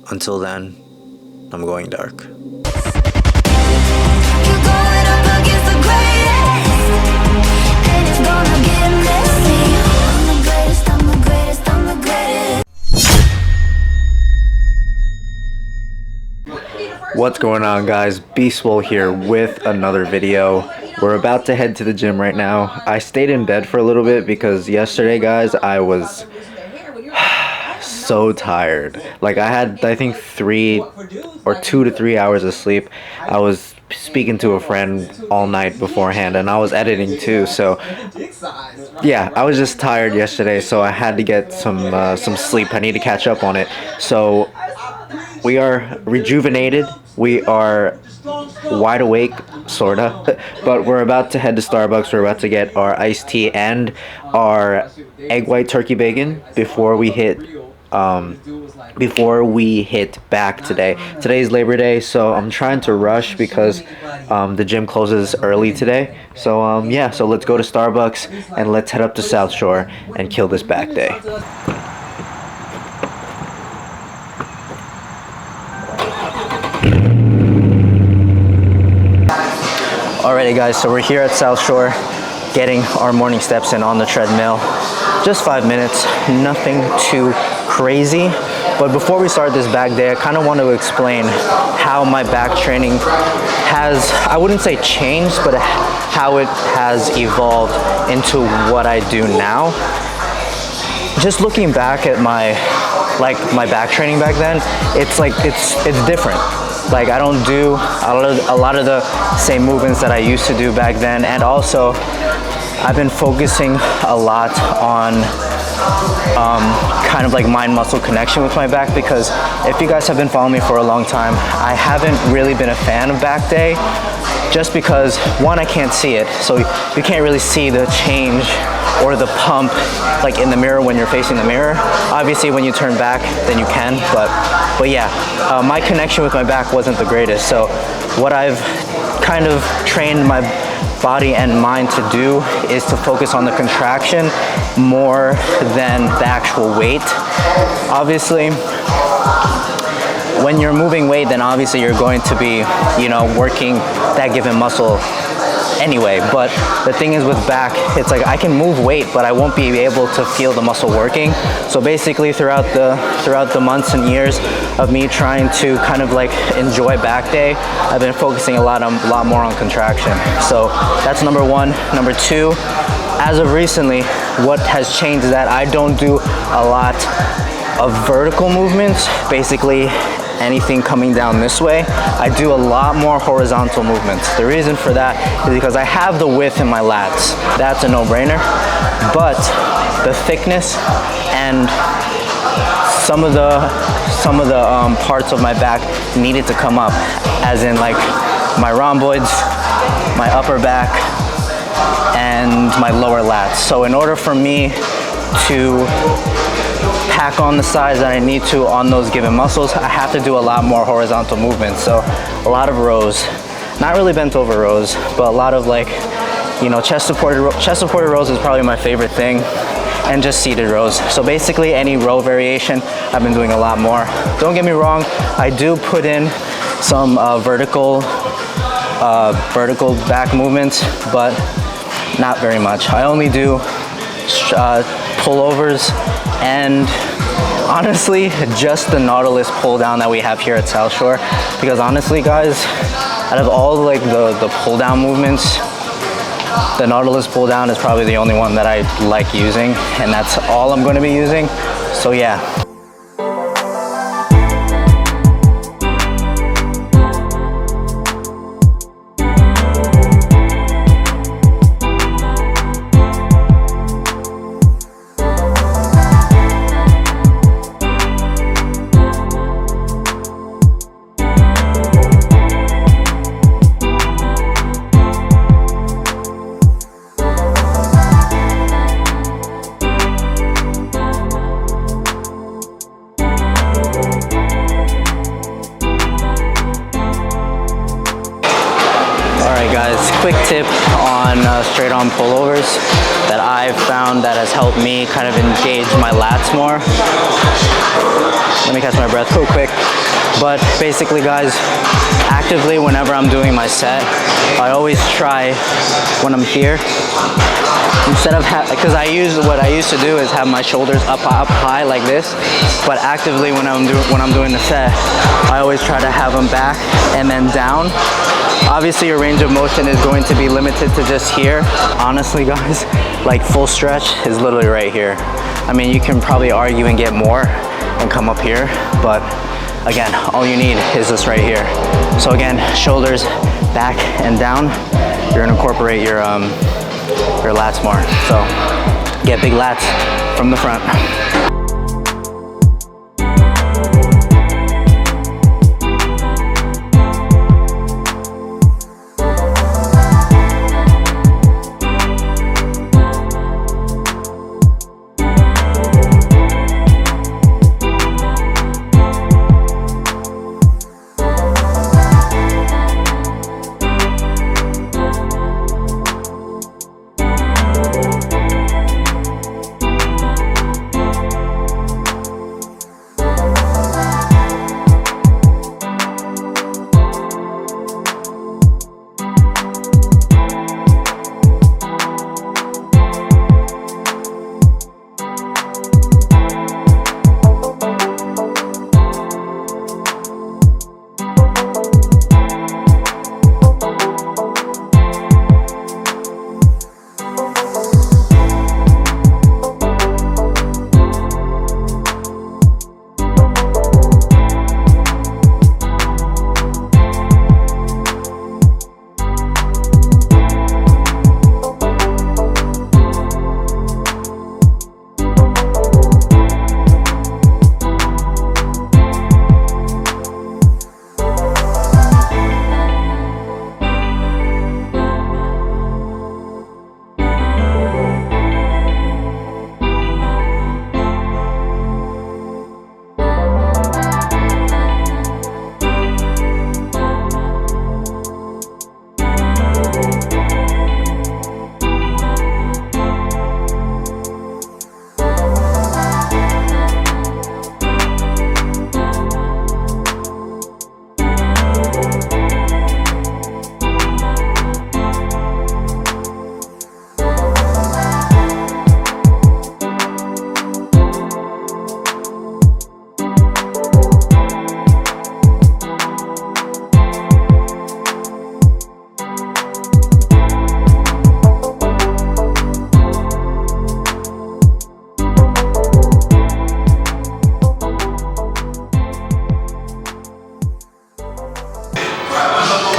Until then, I'm going dark. What's going on, guys? Beastwole here with another video. We're about to head to the gym right now. I stayed in bed for a little bit because yesterday, guys, I was so tired. Like, I had, I think, 2 to 3 hours of sleep. I was speaking to a friend all night beforehand, and I was editing too, so yeah, I was just tired yesterday, so I had to get some sleep. I need to catch up on it. So we are rejuvenated, we are wide awake, sorta, but we're about to head to Starbucks. We're about to get our iced tea and our egg white turkey bacon before we hit back today. Today's Labor Day, so I'm trying to rush because the gym closes early today. So yeah, so let's go to Starbucks and let's head up to South Shore and kill this back day. Alrighty, guys, so we're here at South Shore getting our morning steps in on the treadmill. Just 5 minutes, nothing too crazy. But before we start this back day, I kind of want to explain how my back training has, I wouldn't say changed, but how it has evolved into what I do now. Just looking back at my back training back then, it's different. Like, I don't do a lot of the same movements that I used to do back then, and also I've been focusing a lot on kind of like mind-muscle connection with my back, because if you guys have been following me for a long time, I haven't really been a fan of back day, just because, one, I can't see it, so you can't really see the change or the pump like in the mirror when you're facing the mirror. Obviously when you turn back then you can, but yeah, my connection with my back wasn't the greatest. So what I've kind of trained my body and mind to do is to focus on the contraction more than the actual weight. Obviously when you're moving weight, then obviously you're going to be, working that given muscle anyway. But the thing is with back, it's like I can move weight, but I won't be able to feel the muscle working. So basically throughout the months and years of me trying to kind of like enjoy back day, I've been focusing a lot more on contraction. So that's number one. Number two, as of recently, what has changed is that I don't do a lot of vertical movements, basically anything coming down this way. I do a lot more horizontal movements. The reason for that is because I have the width in my lats. That's a no-brainer. But the thickness and some of the parts of my back needed to come up, as in like my rhomboids, my upper back, and my lower lats. So in order for me to pack on the size that I need to on those given muscles, I have to do a lot more horizontal movements. So a lot of rows, not really bent over rows, but a lot of like, chest supported rows is probably my favorite thing, and just seated rows. So basically any row variation, I've been doing a lot more. Don't get me wrong, I do put in some vertical back movements, but not very much. I only do pullovers and honestly just the Nautilus pull down that we have here at South Shore, because honestly, guys, out of all like the pull down movements, the Nautilus pull down is probably the only one that I like using, and that's all I'm going to be using. So yeah. quick tip on straight on pullovers that I've found that has helped me kind of engage my lats more. Let me catch my breath real quick. But basically, guys, actively whenever I'm doing my set, I always try when I'm here, instead of because what I used to do is have my shoulders up high like this, but actively when I'm doing the set, I always try to have them back and then down. Obviously, your range of motion is going to be limited to just here. Honestly, guys, like full stretch is literally right here. I mean, you can probably argue and get more and come up here, but again, all you need is this right here. So again, shoulders back and down. You're gonna incorporate your lats more. So get big lats from the front.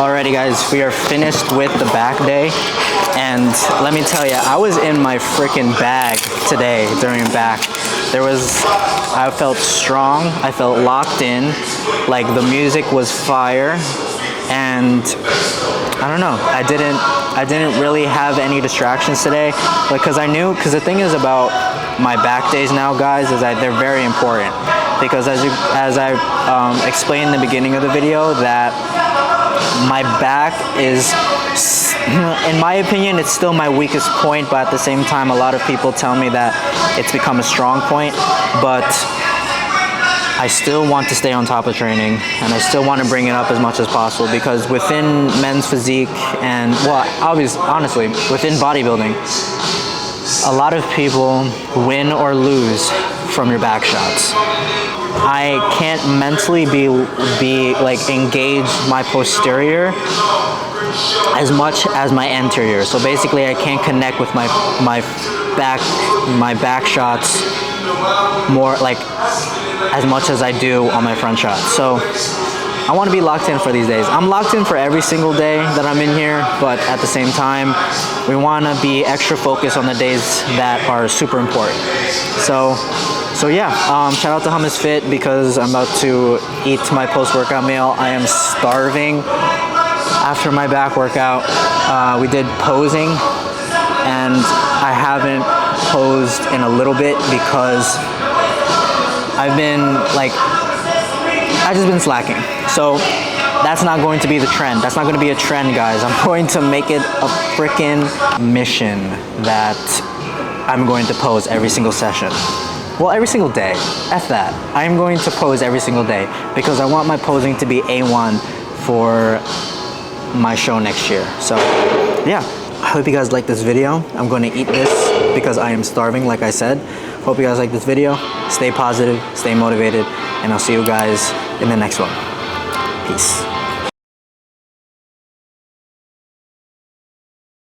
Alrighty guys, we are finished with the back day, and let me tell you, I was in my freaking bag today during back. I felt strong, I felt locked in, like the music was fire, and I don't know, I didn't really have any distractions today, because the thing is about my back days now, guys, is that they're very important, because as I explained in the beginning of the video, that my back is, in my opinion, it's still my weakest point, but at the same time, a lot of people tell me that it's become a strong point, but I still want to stay on top of training, and I still want to bring it up as much as possible, because within men's physique and, well, honestly, within bodybuilding, a lot of people win or lose from your back shots. I can't mentally be like engage my posterior as much as my anterior. So basically, I can't connect with my back shots more, like as much as I do on my front shots. So I want to be locked in for these days. I'm locked in for every single day that I'm in here, but at the same time, we want to be extra focused on the days that are super important. So yeah, shout out to Hummus Fit, because I'm about to eat my post-workout meal. I am starving after my back workout. We did posing, and I haven't posed in a little bit because I've just been slacking. So That's not going to be the trend. That's not going to be a trend, guys. I'm going to make it a freaking mission that I'm going to pose every single session. Well, every single day. F that. I'm going to pose every single day because I want my posing to be A1 for my show next year. So, yeah. I hope you guys like this video. I'm going to eat this because I am starving, like I said. Hope you guys like this video. Stay positive, stay motivated, and I'll see you guys in the next one. Peace.